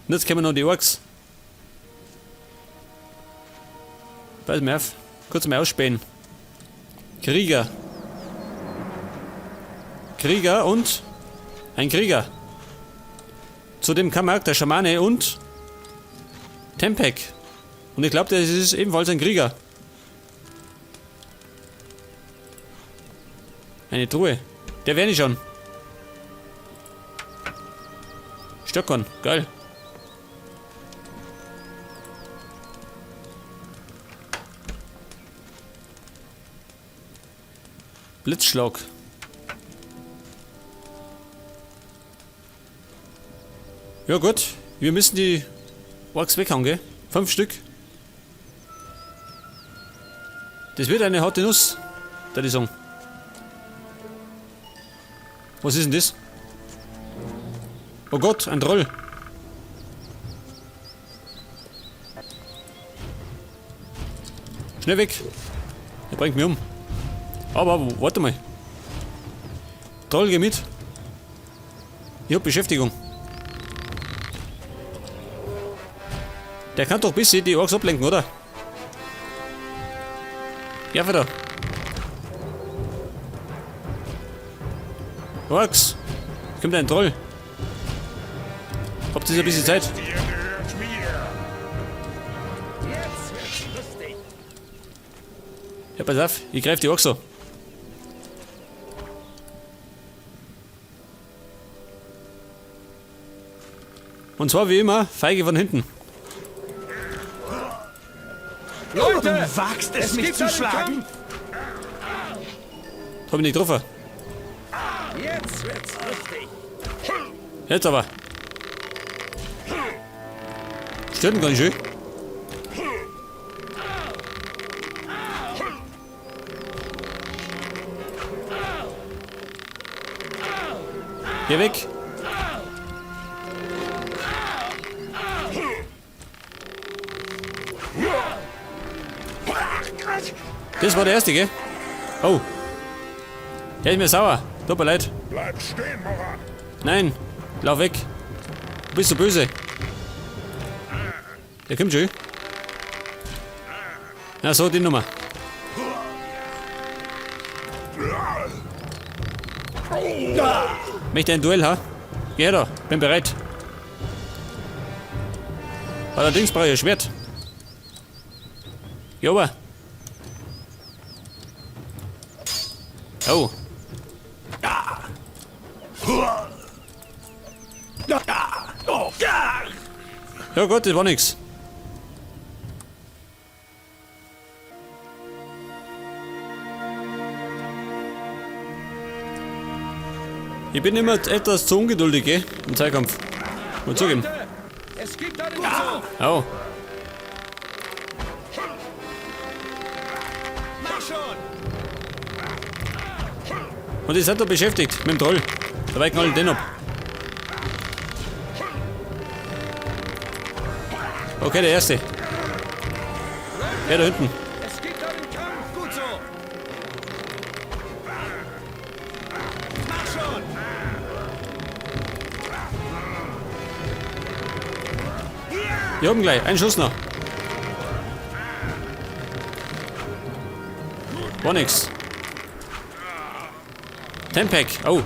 Und jetzt kommen noch die Orks. Pass mal auf. Kurz mal ausspähen. Krieger. Krieger und ein Krieger. Zudem kam auch der Schamane und Tempek. Und ich glaube, das ist ebenfalls ein Krieger. Eine Truhe. Der wäre nicht schon. Stöckern. Geil. Blitzschlag. Ja gut, wir müssen die Orks weghauen, gell? 5 Stück. Das wird eine harte Nuss, würde ich sagen. Was ist denn das? Oh Gott, ein Troll. Schnell weg. Der bringt mich um. Aber warte mal. Troll, geh mit. Ich hab Beschäftigung. Der kann doch ein bisschen die Orks ablenken, oder? Ja, da. Orks. Kommt ein Troll. Habt ihr ein bisschen Zeit? Ja, pass auf. Ich greif die Orks so. Und zwar wie immer, feige von hinten. Leute, du wagst es mich zu schlagen? Hab ich nicht getroffen. Jetzt wird's lustig. Jetzt aber. Stört ihn gar nicht schön. Geh weg. Das war der erste, gell? Oh. Der ist mir sauer. Tut mir leid. Bleib stehen, Moran. Nein. Lauf weg. Du bist so böse. Der kommt schon. Na so, die Nummer. Möchte ein Duell, ha? Geh her da. Bin bereit. Allerdings brauche ich ein Schwert. Geh ober. Oh. Ja Gott, das war nix. Ich bin immer etwas zu ungeduldig, gell? Im Zweikampf. Muss zugeben. Es gibt einen Zug. Oh. Mach schon. Und ihr seid da beschäftigt mit dem Troll. Da weichen alle den ab. Okay, der erste. Der da hinten. Es gibt einen Kampf. Gut so. Mach schon. Hier oben gleich. Ein Schuss noch. War nix. Tempek. Oh.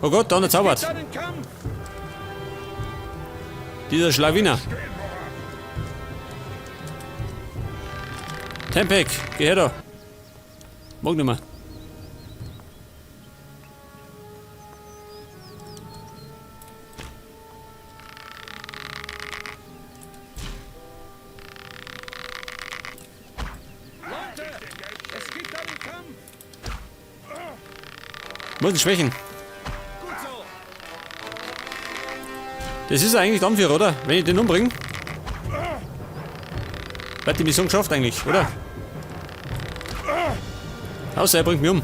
Oh Gott, da hat er zaubert. Einen Kampf. Dieser Schlawiner. Tempek, geh her da. Mag nicht mehr. Leute, es gibt einen Kampf. Muss ihn schwächen. Gut so. Das ist eigentlich der Anführer, oder? Wenn ich den umbringe. Wird die Mission geschafft eigentlich, oder? Außer er bringt mich um.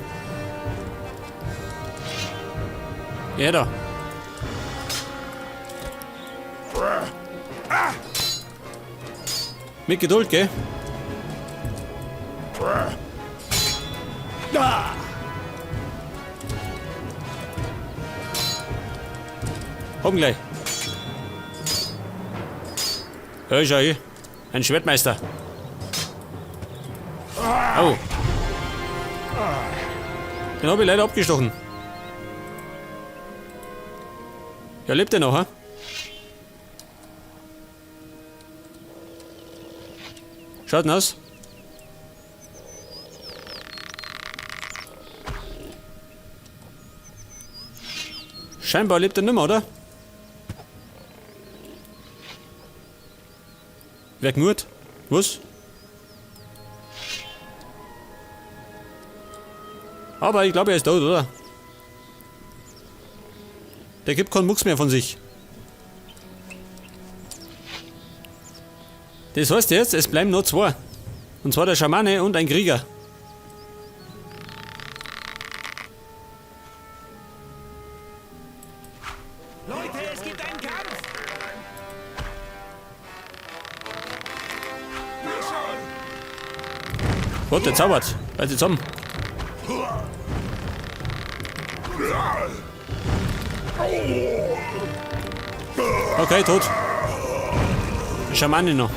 Ja, da. Mit Geduld, gell? Oben gleich. Ja, schau hier. Ein Schwertmeister. Oh. Den habe ich leider abgestochen. Ja, lebt er noch, ha? Schaut denn aus? Scheinbar lebt er nicht mehr, oder? Wer knurrt? Was? Aber ich glaube, er ist tot, oder? Der gibt keinen Mucks mehr von sich. Das heißt jetzt, es bleiben nur zwei. Und zwar der Schamane und ein Krieger. Leute, es gibt einen Kampf! Gott, der zaubert. Halt jetzt zusammen. Okay, tot. Der Schamane noch.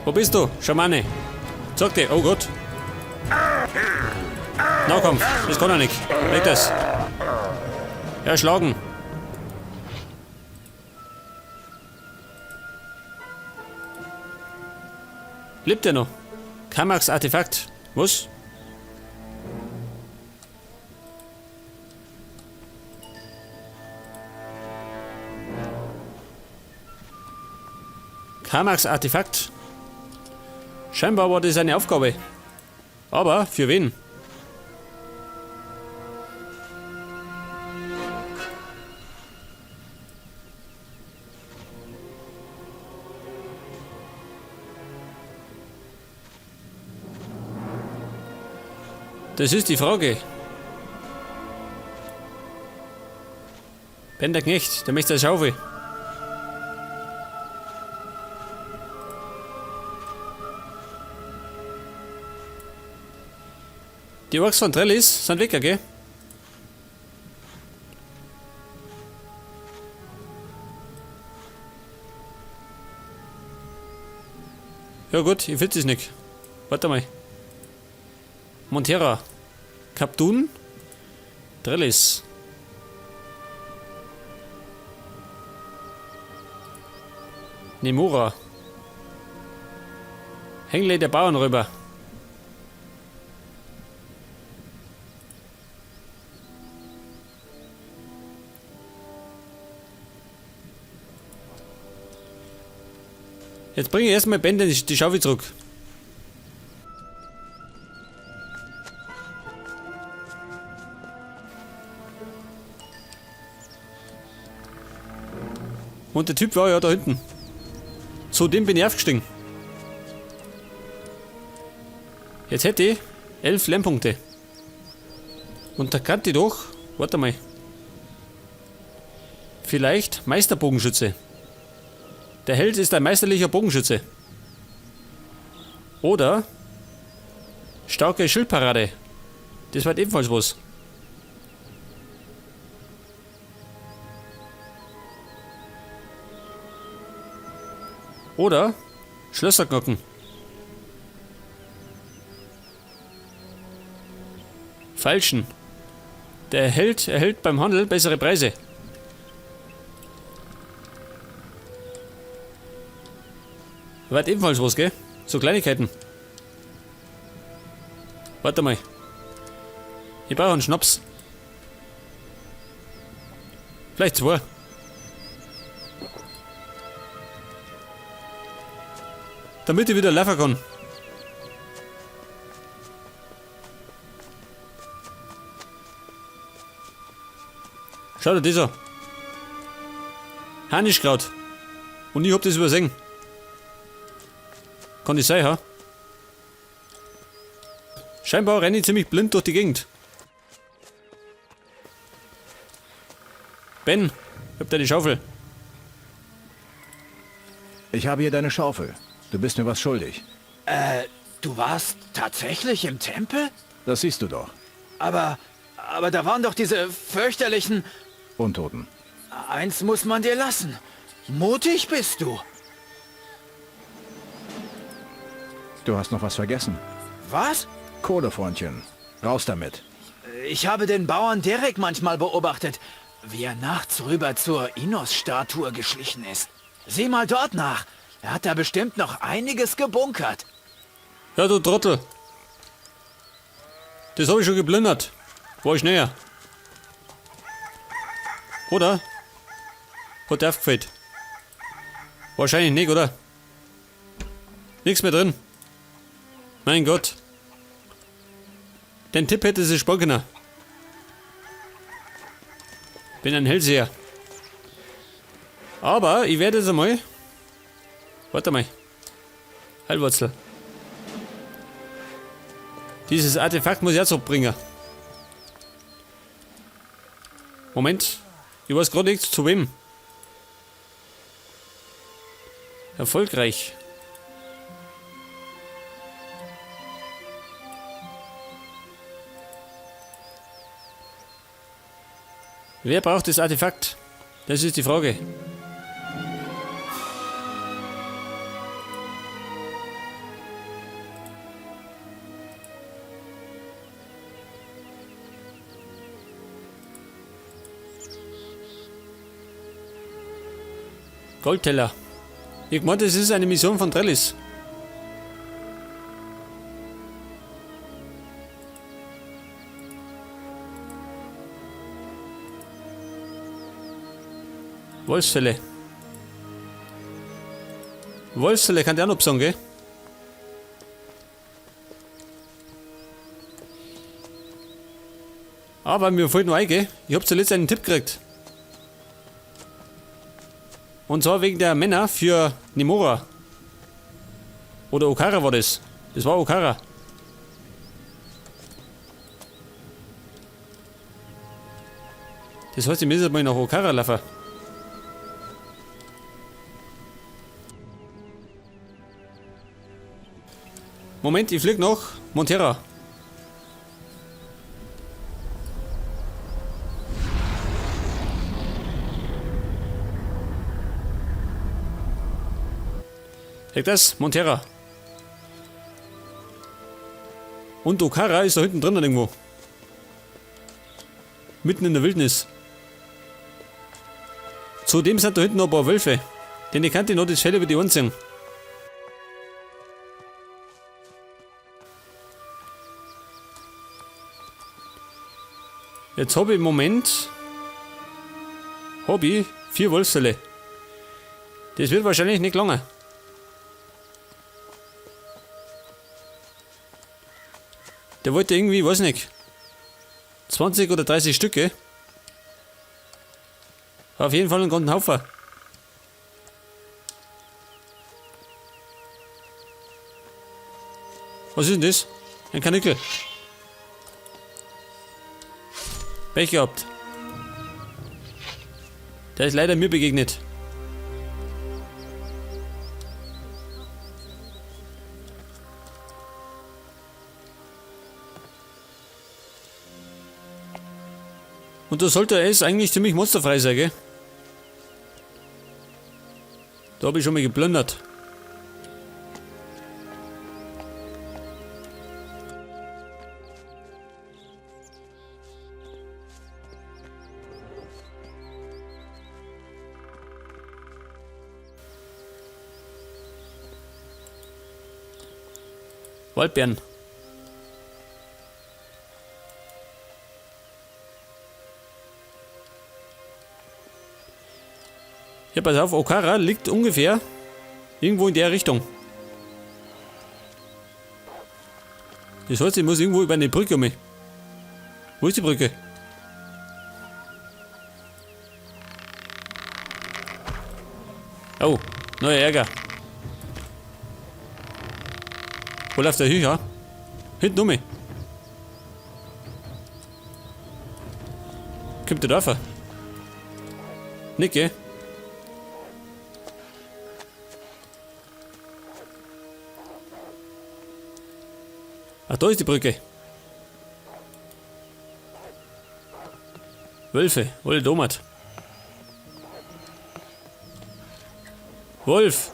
Wo bist du, Schamane? Sag dir, oh Gott. Nahkampf, das kann er nicht. Weg das. Erschlagen. Lebt er noch? Kamaks Artefakt. Was? Kamaks Artefakt. Scheinbar war das eine Aufgabe. Aber für wen? Das ist die Frage. Ben der Knecht, der möchte eine Schaufel. Die Orks von Trellis sind weg, gell? Ja gut, ich finde es nicht. Warte mal. Montera. Kaptun. Trellis. Nemura. Hengley der Bauernräuber. Jetzt bringe ich erstmal Ben die Schaufel zurück. Und der Typ war ja da hinten. Zu dem bin ich aufgestiegen. Jetzt hätte ich 11 Lernpunkte. Und da kann ich doch, warte mal, vielleicht Meisterbogenschütze. Der Held ist ein meisterlicher Bogenschütze. Oder starke Schildparade. Das wird ebenfalls was. Oder Schlösserknocken. Falschen. Der Held erhält beim Handel bessere Preise. Wird ebenfalls was, gell? So Kleinigkeiten. Warte mal. Ich brauche einen Schnaps. Vielleicht zwei. Damit ich wieder laufen kann. Schau dir das an. Hanischkraut. Und ich hab das übersehen. Kann das sein, ha? Scheinbar renne ich ziemlich blind durch die Gegend. Ben, ich hab deine Schaufel. Ich habe hier deine Schaufel. Du bist mir was schuldig. Du warst tatsächlich im Tempel? Das siehst du doch. Aber Aber da waren doch diese fürchterlichen... Untoten. Eins muss man dir lassen. Mutig bist du. Du hast noch was vergessen. Was? Kohle, Freundchen. Raus damit. Ich habe den Bauern Derek manchmal beobachtet, wie er nachts rüber zur Innos-Statue geschlichen ist. Sieh mal dort nach. Er hat da bestimmt noch einiges gebunkert. Ja, du Trottel. Das habe ich schon geplündert. War ich näher. Oder? Hat dir aufgefällt? Wahrscheinlich nicht, oder? Nichts mehr drin. Mein Gott. Den Tipp hätte sie sparen können. Bin ein Hellseher. Aber ich werde es einmal... Warte mal. Heilwurzel. Dieses Artefakt muss ich jetzt abbringen. Moment. Ich weiß gerade nicht zu wem. Erfolgreich. Wer braucht das Artefakt? Das ist die Frage. Goldteller. Ich meine, das ist eine Mission von Trellis. Wolfsfälle. Wolfsfälle kann der auch noch sagen, gell? Aber mir fällt noch ein, gell? Ich hab zuletzt einen Tipp gekriegt. Und zwar wegen der Männer für Nemora. Oder Okara war das. Das war Okara. Das heißt, ich muss jetzt mal nach Okara laufen. Moment, ich flieg nach Montera. Check das, Montera. Und Okara ist da hinten drin irgendwo. Mitten in der Wildnis. Zudem sind da hinten noch ein paar Wölfe. Denn ich kann die noch das Fell über die Ohren ziehen. Jetzt habe ich im Moment 4 Wolfsfälle. Das wird wahrscheinlich nicht lange. Der wollte irgendwie, weiß nicht, 20 oder 30 Stücke. Auf jeden Fall einen ganzen Haufen. Was ist denn das? Ein Kanickel. Pech gehabt. Der ist leider mir begegnet. Und da sollte es eigentlich ziemlich monsterfrei sein, gell? Da habe ich schon mal geplündert. Waldbeeren. Ja, pass auf, Okara liegt ungefähr irgendwo in der Richtung. Das heißt, ich muss irgendwo über eine Brücke um. Wo ist die Brücke? Oh, neuer Ärger. Wo läuft der hin, ja? Hinten um. Kommt der Dörfer? Nicht, gell? Ach, da ist die Brücke. Wölfe, wohl Domat. Wolf,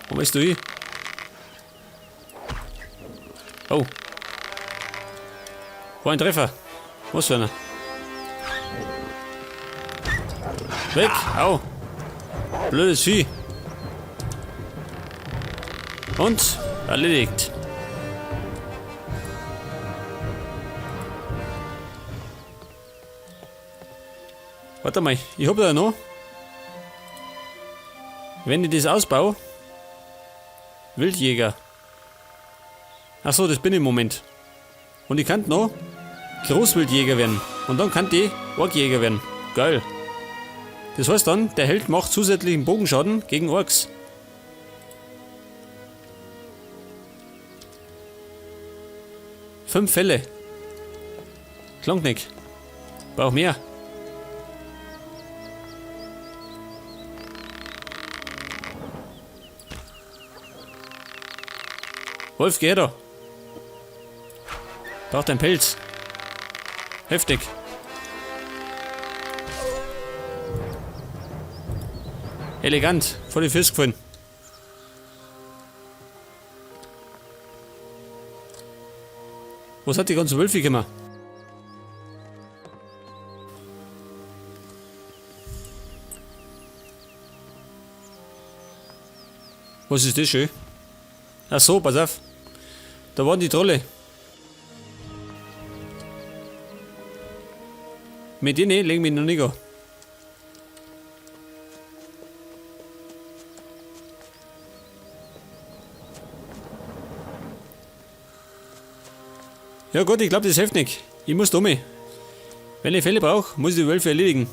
wo bist du hin? Oh. War ein Treffer. Was für einer? Weg, au. Blödes Vieh. Und erledigt. Warte mal, ich hab da noch. Wenn ich das ausbaue. Wildjäger. Achso, das bin ich im Moment. Und ich kann noch Großwildjäger werden. Und dann kann ich Orkjäger werden. Geil. Das heißt dann, der Held macht zusätzlichen Bogenschaden gegen Orks. Fünf Fälle. Klang nicht. Brauch mehr. Wolf, geh da. Braucht ein Pelz. Heftig. Elegant. Vor die Füße gefallen. Was hat die ganze Wölfe gemacht? Was ist das schön? Ach so, pass auf. Da waren die Trolle. Mit denen legen wir noch nicht an. Ja gut, ich glaube, das hilft nicht. Ich muss dumme. Wenn ich Fälle brauche, muss ich die Wölfe erledigen.